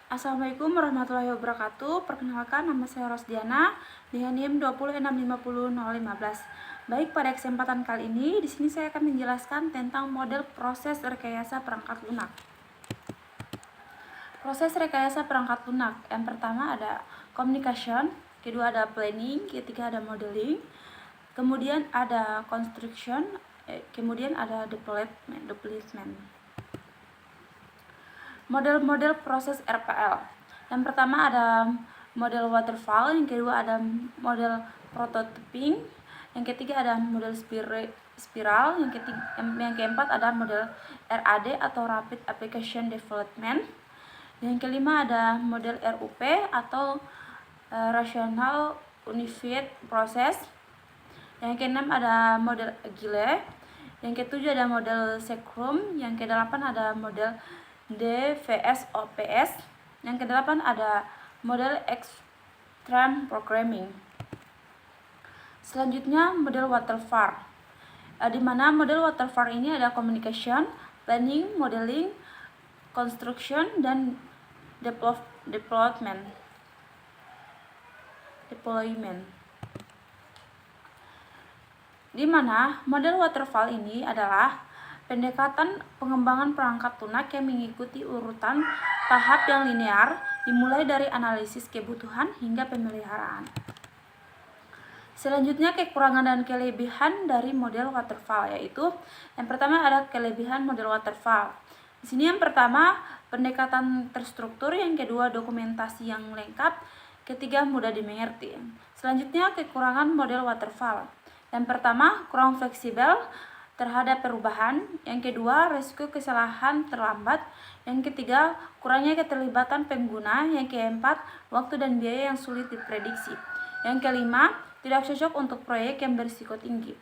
Assalamualaikum warahmatullahi wabarakatuh. Perkenalkan, nama saya Rosdiana dengan NIM 2050015. Baik, pada kesempatan kali ini di sini saya akan menjelaskan tentang model proses rekayasa perangkat lunak. Proses rekayasa perangkat lunak. Yang pertama ada communication, kedua ada planning, ketiga ada modeling, kemudian ada construction, kemudian ada development. Model-model proses RPL. Yang pertama ada model waterfall, yang kedua ada model prototyping, yang ketiga ada model spiral, yang keempat ada model RAD atau Rapid Application Development, yang kelima ada model RUP atau Rational Unified Process, yang keenam ada model Agile, yang ketujuh ada model Scrum, yang kedelapan ada model DVSOPS, yang kedelapan ada model Extreme Programming. Selanjutnya model waterfall, di mana model waterfall ini ada communication, planning, modeling, construction, dan deployment. Di mana model waterfall ini adalah pendekatan pengembangan perangkat lunak yang mengikuti urutan tahap yang linear, dimulai dari analisis kebutuhan hingga pemeliharaan. Selanjutnya kekurangan dan kelebihan dari model waterfall, yaitu yang pertama ada kelebihan model waterfall. Di sini yang pertama pendekatan terstruktur, yang kedua dokumentasi yang lengkap, ketiga mudah dimengerti. Selanjutnya kekurangan model waterfall. Yang pertama kurang fleksibel terhadap perubahan, yang kedua risiko kesalahan terlambat, yang ketiga kurangnya keterlibatan pengguna, yang keempat waktu dan biaya yang sulit diprediksi, yang kelima tidak cocok untuk proyek yang berisiko tinggi.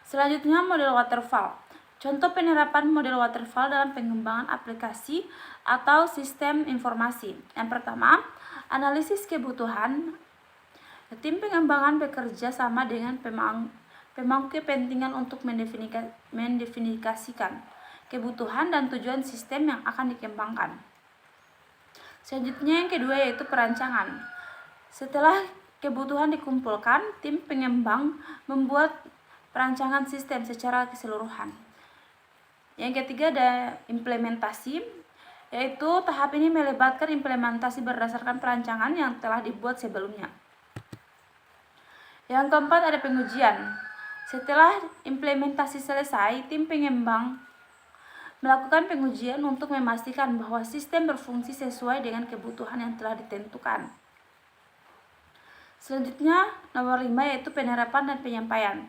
Selanjutnya model waterfall. Contoh penerapan model waterfall dalam pengembangan aplikasi atau sistem informasi. Yang pertama, analisis kebutuhan. Tim pengembangan bekerja sama dengan pemangku kepentingan untuk mendefinisikan kebutuhan dan tujuan sistem yang akan dikembangkan. Selanjutnya yang kedua yaitu perancangan. Setelah kebutuhan dikumpulkan, tim pengembang membuat perancangan sistem secara keseluruhan. Yang ketiga ada implementasi, yaitu tahap ini melibatkan implementasi berdasarkan perancangan yang telah dibuat sebelumnya. Yang keempat ada pengujian. Setelah implementasi selesai, tim pengembang melakukan pengujian untuk memastikan bahwa sistem berfungsi sesuai dengan kebutuhan yang telah ditentukan. Selanjutnya, nomor 5 yaitu penerapan dan penyampaian.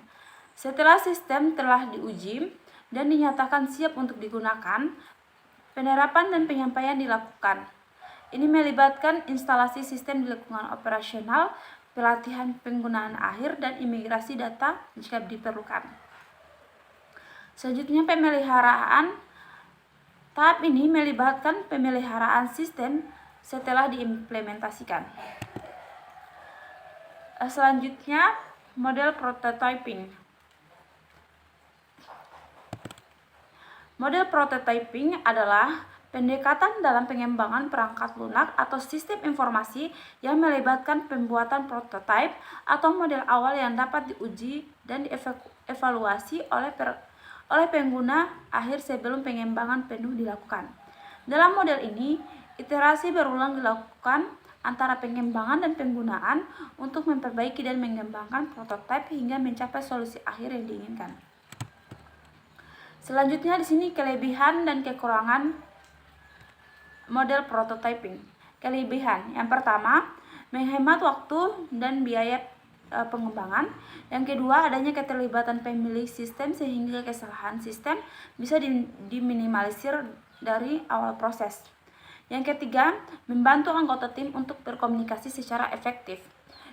Setelah sistem telah diuji dan dinyatakan siap untuk digunakan, penerapan dan penyampaian dilakukan. Ini melibatkan instalasi sistem di lingkungan operasional, pelatihan penggunaan akhir, dan imigrasi data jika diperlukan. Selanjutnya pemeliharaan. Tahap ini melibatkan pemeliharaan sistem setelah diimplementasikan. Selanjutnya model prototyping. Model prototyping adalah pendekatan dalam pengembangan perangkat lunak atau sistem informasi yang melibatkan pembuatan prototipe atau model awal yang dapat diuji dan dievaluasi oleh pengguna akhir sebelum pengembangan penuh dilakukan. Dalam model ini, iterasi berulang dilakukan antara pengembangan dan penggunaan untuk memperbaiki dan mengembangkan prototipe hingga mencapai solusi akhir yang diinginkan. Selanjutnya di sini kelebihan dan kekurangan model prototyping. Kelebihan, yang pertama, menghemat waktu dan biaya pengembangan. Yang kedua, adanya keterlibatan pemilik sistem sehingga kesalahan sistem bisa diminimalisir dari awal proses. Yang ketiga, membantu anggota tim untuk berkomunikasi secara efektif.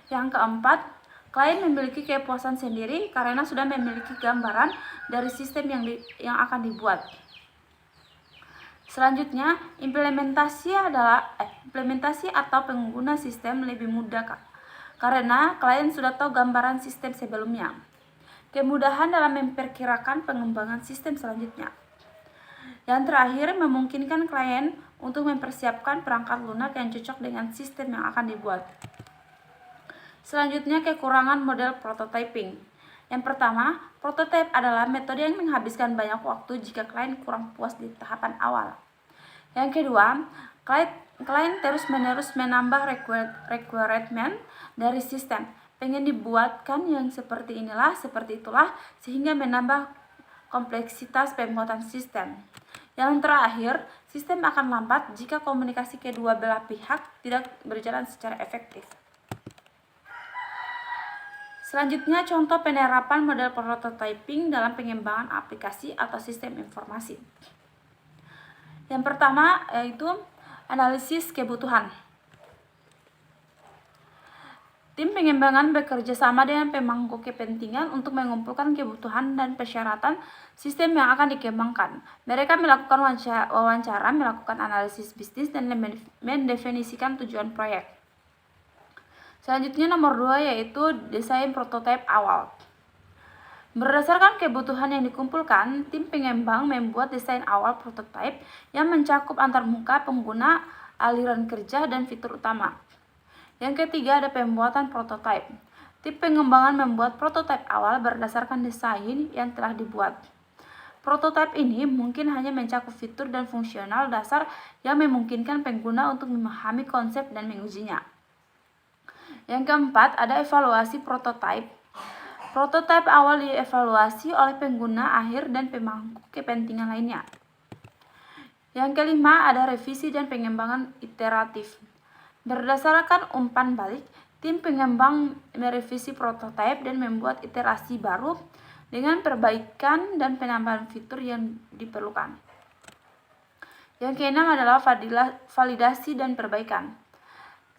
Yang keempat, klien memiliki kepuasan sendiri karena sudah memiliki gambaran dari sistem yang akan dibuat. Selanjutnya, implementasi atau pengguna sistem lebih mudah karena klien sudah tahu gambaran sistem sebelumnya. Kemudahan dalam memperkirakan pengembangan sistem selanjutnya. Yang terakhir, memungkinkan klien untuk mempersiapkan perangkat lunak yang cocok dengan sistem yang akan dibuat. Selanjutnya, kekurangan model prototyping. Yang pertama, prototype adalah metode yang menghabiskan banyak waktu jika klien kurang puas di tahapan awal. Yang kedua, klien terus-menerus menambah requirement dari sistem. Pengen dibuatkan yang seperti inilah, seperti itulah, sehingga menambah kompleksitas pembuatan sistem. Yang terakhir, sistem akan lambat jika komunikasi kedua belah pihak tidak berjalan secara efektif. Selanjutnya, contoh penerapan model prototyping dalam pengembangan aplikasi atau sistem informasi. Yang pertama yaitu analisis kebutuhan. Tim pengembangan bekerja sama dengan pemangku kepentingan untuk mengumpulkan kebutuhan dan persyaratan sistem yang akan dikembangkan. Mereka melakukan wawancara, melakukan analisis bisnis, dan mendefinisikan tujuan proyek. Selanjutnya nomor 2 yaitu desain prototipe awal. Berdasarkan kebutuhan yang dikumpulkan, tim pengembang membuat desain awal prototipe yang mencakup antarmuka pengguna, aliran kerja, dan fitur utama. Yang ketiga ada pembuatan prototipe. Tim pengembangan membuat prototipe awal berdasarkan desain yang telah dibuat. Prototipe ini mungkin hanya mencakup fitur dan fungsional dasar yang memungkinkan pengguna untuk memahami konsep dan mengujinya. Yang keempat, ada evaluasi prototipe. Prototipe awal dievaluasi oleh pengguna akhir dan pemangku kepentingan lainnya. Yang kelima, ada revisi dan pengembangan iteratif. Berdasarkan umpan balik, tim pengembang merevisi prototipe dan membuat iterasi baru dengan perbaikan dan penambahan fitur yang diperlukan. Yang keenam adalah validasi dan perbaikan.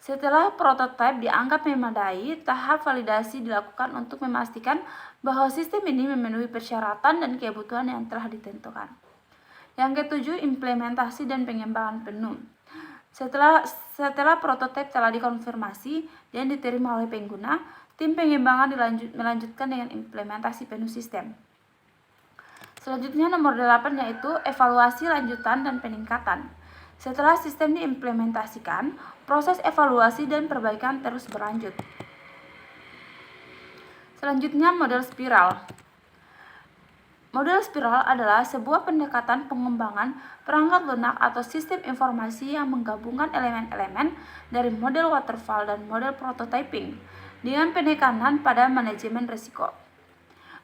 Setelah prototipe dianggap memadai, tahap validasi dilakukan untuk memastikan bahwa sistem ini memenuhi persyaratan dan kebutuhan yang telah ditentukan. Yang ketujuh, implementasi dan pengembangan penuh. Setelah prototipe telah dikonfirmasi dan diterima oleh pengguna, tim pengembangan melanjutkan dengan implementasi penuh sistem. Selanjutnya nomor 8 yaitu evaluasi lanjutan dan peningkatan. Setelah sistem diimplementasikan, proses evaluasi dan perbaikan terus berlanjut. Selanjutnya model spiral. Model spiral adalah sebuah pendekatan pengembangan perangkat lunak atau sistem informasi yang menggabungkan elemen-elemen dari model waterfall dan model prototyping dengan penekanan pada manajemen risiko.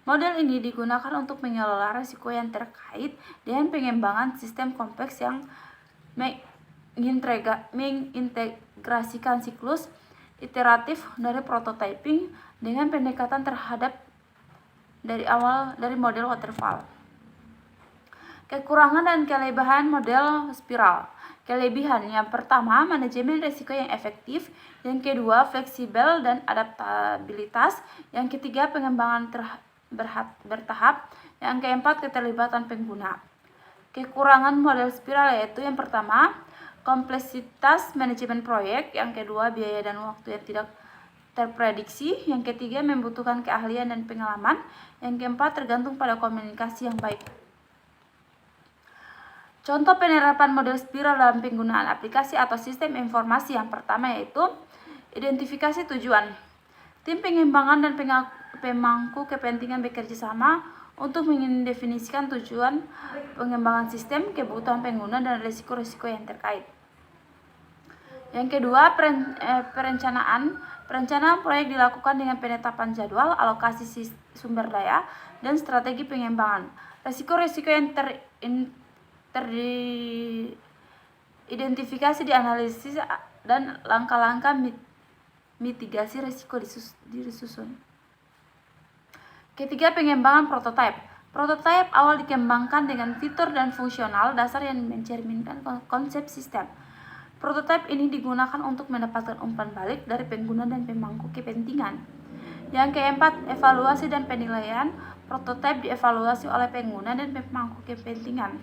Model ini digunakan untuk mengelola risiko yang terkait dengan pengembangan sistem kompleks yang mengintegrasikan siklus iteratif dari prototyping dengan pendekatan terhadap dari model waterfall. Kekurangan dan kelebihan model spiral. Kelebihan yang pertama, manajemen risiko yang efektif. Yang kedua, fleksibel dan adaptabilitas. Yang ketiga, pengembangan bertahap. Yang keempat, keterlibatan pengguna. Kekurangan model spiral yaitu yang pertama, kompleksitas manajemen proyek. Yang kedua, biaya dan waktu yang tidak terprediksi. Yang ketiga, membutuhkan keahlian dan pengalaman. Yang keempat, tergantung pada komunikasi yang baik. Contoh penerapan model spiral dalam penggunaan aplikasi atau sistem informasi yang pertama yaitu identifikasi tujuan. Tim pengembangan dan pemangku kepentingan bekerja sama untuk mendefinisikan tujuan pengembangan sistem, kebutuhan pengguna, dan risiko-risiko yang terkait. Yang kedua, perencanaan. Perencanaan proyek dilakukan dengan penetapan jadwal, alokasi sumber daya, dan strategi pengembangan. Risiko-risiko yang teridentifikasi dianalisis dan langkah-langkah mitigasi risiko disusun. Ketiga, pengembangan prototipe. Prototipe awal dikembangkan dengan fitur dan fungsional dasar yang mencerminkan konsep sistem. Prototipe ini digunakan untuk mendapatkan umpan balik dari pengguna dan pemangku kepentingan. Yang keempat, evaluasi dan penilaian. Prototipe dievaluasi oleh pengguna dan pemangku kepentingan.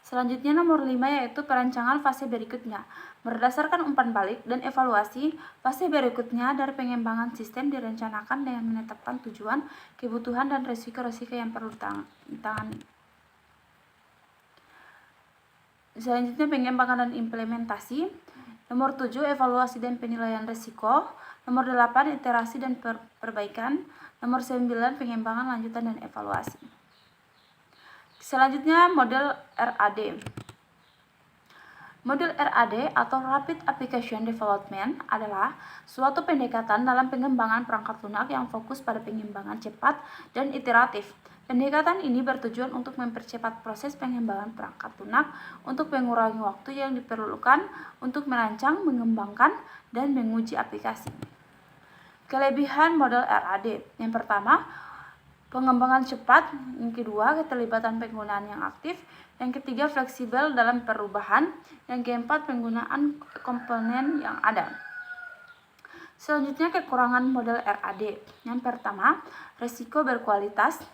Selanjutnya nomor 5 yaitu perancangan fase berikutnya. Berdasarkan umpan balik dan evaluasi, fase berikutnya dari pengembangan sistem direncanakan dengan menetapkan tujuan, kebutuhan, dan risiko-risiko yang perlu ditangani. Selanjutnya pengembangan dan implementasi. Nomor 7, evaluasi dan penilaian risiko. Nomor 8, iterasi dan perbaikan. Nomor 9, pengembangan lanjutan dan evaluasi. Selanjutnya model RAD. Model RAD atau Rapid Application Development adalah suatu pendekatan dalam pengembangan perangkat lunak yang fokus pada pengembangan cepat dan iteratif. Pendekatan ini bertujuan untuk mempercepat proses pengembangan perangkat lunak untuk mengurangi waktu yang diperlukan untuk merancang, mengembangkan, dan menguji aplikasi. Kelebihan model RAD. Yang pertama, pengembangan cepat. Yang kedua, keterlibatan penggunaan yang aktif. Yang ketiga, fleksibel dalam perubahan. Yang keempat, penggunaan komponen yang ada. Selanjutnya, kekurangan model RAD. Yang pertama, risiko berkualitas.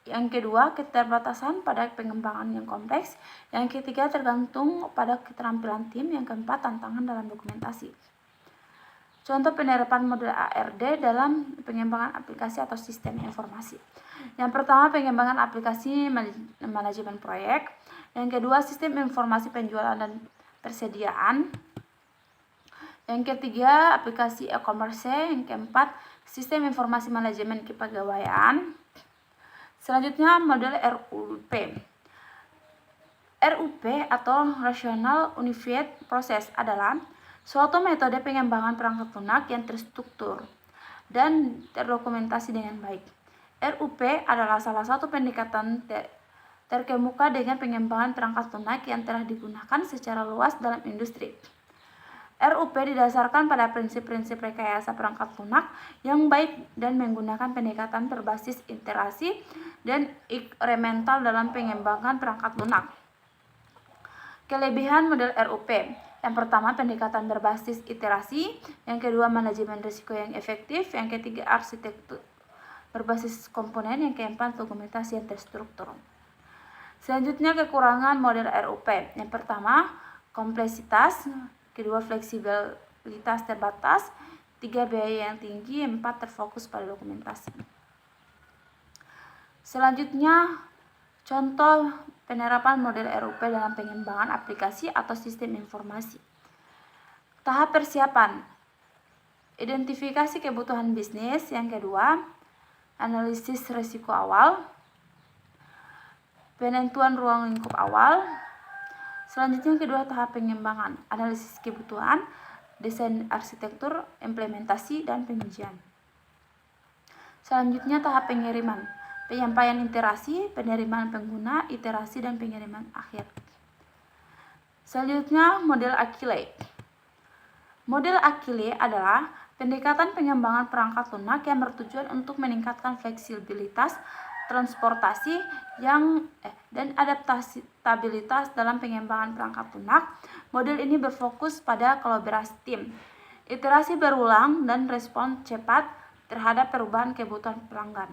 Yang kedua, keterbatasan pada pengembangan yang kompleks. Yang ketiga, tergantung pada keterampilan tim. Yang keempat, tantangan dalam dokumentasi. Contoh penerapan model ARD dalam pengembangan aplikasi atau sistem informasi. Yang pertama, pengembangan aplikasi manajemen proyek. Yang kedua, sistem informasi penjualan dan persediaan. Yang ketiga, aplikasi e-commerce. Yang keempat, sistem informasi manajemen kepegawaian. Selanjutnya, model RUP. RUP atau Rational Unified Process adalah suatu metode pengembangan perangkat lunak yang terstruktur dan terdokumentasi dengan baik. RUP adalah salah satu pendekatan terkemuka dengan pengembangan perangkat lunak yang telah digunakan secara luas dalam industri. RUP didasarkan pada prinsip-prinsip rekayasa perangkat lunak yang baik dan menggunakan pendekatan berbasis iterasi dan inkremental dalam pengembangan perangkat lunak. Kelebihan model RUP. Yang pertama, pendekatan berbasis iterasi. Yang kedua, manajemen risiko yang efektif. Yang ketiga, arsitektur berbasis komponen. Yang keempat, dokumentasi yang terstruktur. Selanjutnya, kekurangan model RUP. Yang pertama, kompleksitas. Kedua, fleksibilitas terbatas. Tiga, biaya yang tinggi. Empat, terfokus pada dokumentasi. Selanjutnya, contoh penerapan model RUP dalam pengembangan aplikasi atau sistem informasi. Tahap persiapan. Identifikasi kebutuhan bisnis. Yang kedua, analisis risiko awal. Penentuan ruang lingkup awal. Selanjutnya, kedua, tahap pengembangan. Analisis kebutuhan, desain arsitektur, implementasi, dan pengujian. Selanjutnya, tahap pengiriman. Penyampaian iterasi, penerimaan pengguna, iterasi, dan pengiriman akhir. Selanjutnya, model Achille. Model Achille adalah pendekatan pengembangan perangkat lunak yang bertujuan untuk meningkatkan fleksibilitas, transportasi dan adaptabilitas dalam pengembangan perangkat lunak. Model ini berfokus pada kolaborasi tim, iterasi berulang, dan respon cepat terhadap perubahan kebutuhan pelanggan.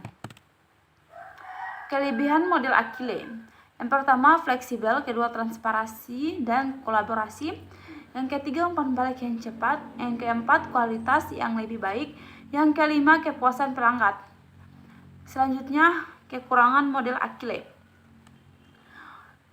Kelebihan model Achille. Yang pertama, fleksibel. Kedua, transparansi dan kolaborasi. Yang ketiga, umpan balik yang cepat. Yang keempat, kualitas yang lebih baik. Yang kelima, kepuasan pelanggan. Selanjutnya, kekurangan model Achille.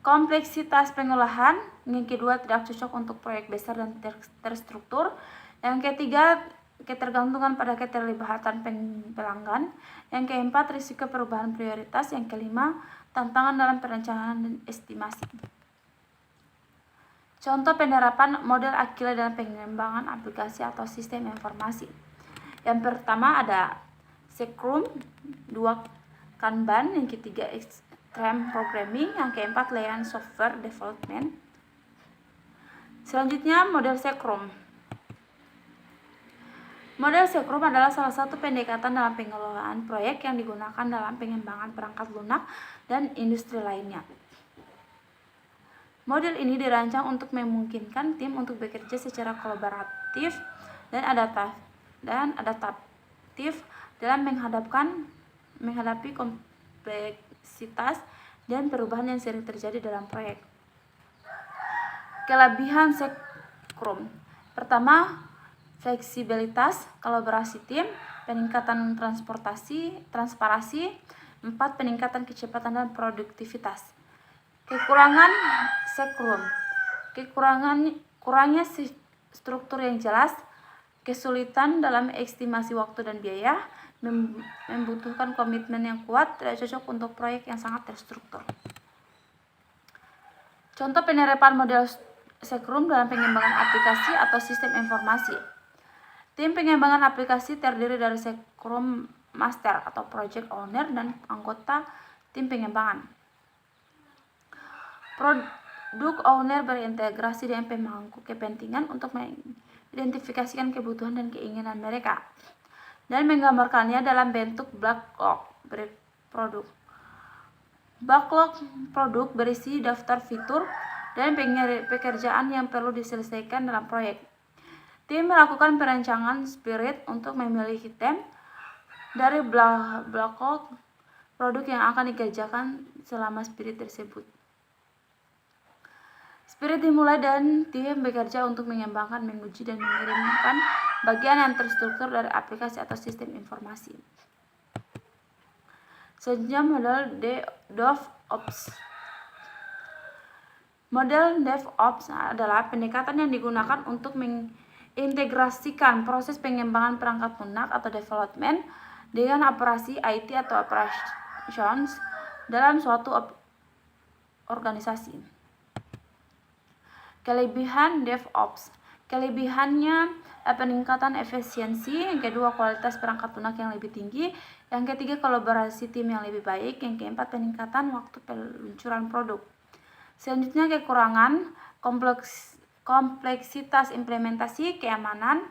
Kompleksitas pengolahan. Yang kedua, tidak cocok untuk proyek besar dan terstruktur. Yang ketiga, ketergantungan pada keterlibatan pelanggan. Yang keempat, risiko perubahan prioritas. Yang kelima, tantangan dalam perencanaan dan estimasi. Contoh penerapan model Achille dalam pengembangan aplikasi atau sistem informasi. Yang pertama ada Scrum, dua Kanban, yang ketiga Extreme Programming, yang keempat Lean Software Development. Selanjutnya, model Scrum. Model Scrum adalah salah satu pendekatan dalam pengelolaan proyek yang digunakan dalam pengembangan perangkat lunak dan industri lainnya. Model ini dirancang untuk memungkinkan tim untuk bekerja secara kolaboratif dan adaptif dalam menghadapi kompleksitas dan perubahan yang sering terjadi dalam proyek. Kelebihan Scrum. Pertama, fleksibilitas, kolaborasi tim, peningkatan transparansi. 4, peningkatan kecepatan dan produktivitas. Kekurangan Sekrum. Kurangnya struktur yang jelas, kesulitan dalam estimasi waktu dan biaya, membutuhkan komitmen yang kuat, tidak cocok untuk proyek yang sangat terstruktur. Contoh penerapan model Sekrum dalam pengembangan aplikasi atau sistem informasi. Tim pengembangan aplikasi terdiri dari Sekrum Master atau Project Owner dan anggota tim pengembangan. Product Owner berintegrasi dengan pemangku kepentingan untuk mengidentifikasikan kebutuhan dan keinginan mereka dan menggambarkannya dalam bentuk backlog produk. Backlog produk berisi daftar fitur dan pekerjaan yang perlu diselesaikan dalam proyek. Tim melakukan perancangan spirit untuk memilih item dari backlog produk yang akan dikerjakan selama spirit tersebut. Spirit dimulai dan tim bekerja untuk mengembangkan, menguji, dan mengirimkan bagian yang terstruktur dari aplikasi atau sistem informasi. Selanjutnya model DevOps. Model DevOps adalah pendekatan yang digunakan untuk mengintegrasikan proses pengembangan perangkat lunak atau development dengan operasi IT atau operations dalam suatu organisasi. Kelebihan DevOps. Kelebihannya peningkatan efisiensi, yang kedua kualitas perangkat lunak yang lebih tinggi, yang ketiga kolaborasi tim yang lebih baik, yang keempat peningkatan waktu peluncuran produk. Selanjutnya kekurangan, kompleksitas implementasi, keamanan.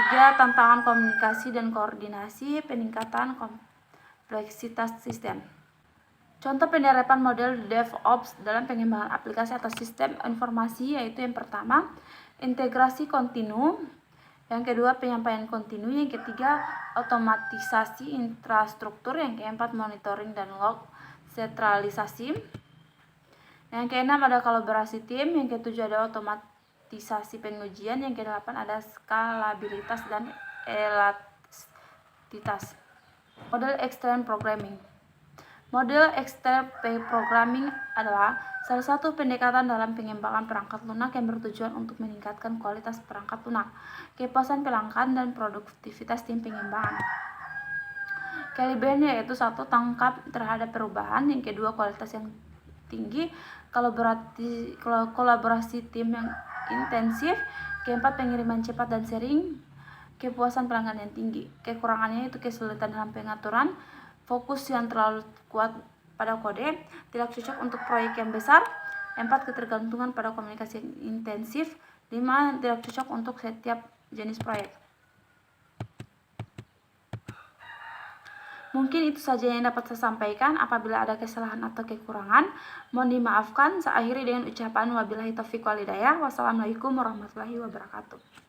3. Tantangan komunikasi dan koordinasi, peningkatan kompleksitas sistem. Contoh penerapan model DevOps dalam pengembangan aplikasi atau sistem informasi yaitu yang pertama, integrasi kontinu, yang kedua penyampaian kontinu, yang ketiga otomatisasi infrastruktur, yang keempat monitoring dan log sentralisasi, yang keenam ada kolaborasi tim, yang ketujuh ada otomatisasi pengujian, yang kedelapan ada skalabilitas dan elastisitas. Model Extreme Programming. Model Extreme Programming adalah salah satu pendekatan dalam pengembangan perangkat lunak yang bertujuan untuk meningkatkan kualitas perangkat lunak, kepuasan pelanggan, dan produktivitas tim pengembangan. Kelebihannya yaitu 1. Tangkap terhadap perubahan, yang kedua kualitas yang tinggi, kolaborasi tim yang intensif, keempat pengiriman cepat dan sering, kepuasan pelanggan yang tinggi. Kekurangannya itu kesulitan dalam pengaturan, fokus yang terlalu kuat pada kode, tidak cocok untuk proyek yang besar. 4. Ketergantungan pada komunikasi yang intensif. 5. Tidak cocok untuk setiap jenis proyek. Mungkin itu saja yang dapat saya sampaikan. Apabila ada kesalahan atau kekurangan, mohon dimaafkan. Saya akhiri dengan ucapan wabillahi taufiq wal hidayah. Wassalamualaikum warahmatullahi wabarakatuh.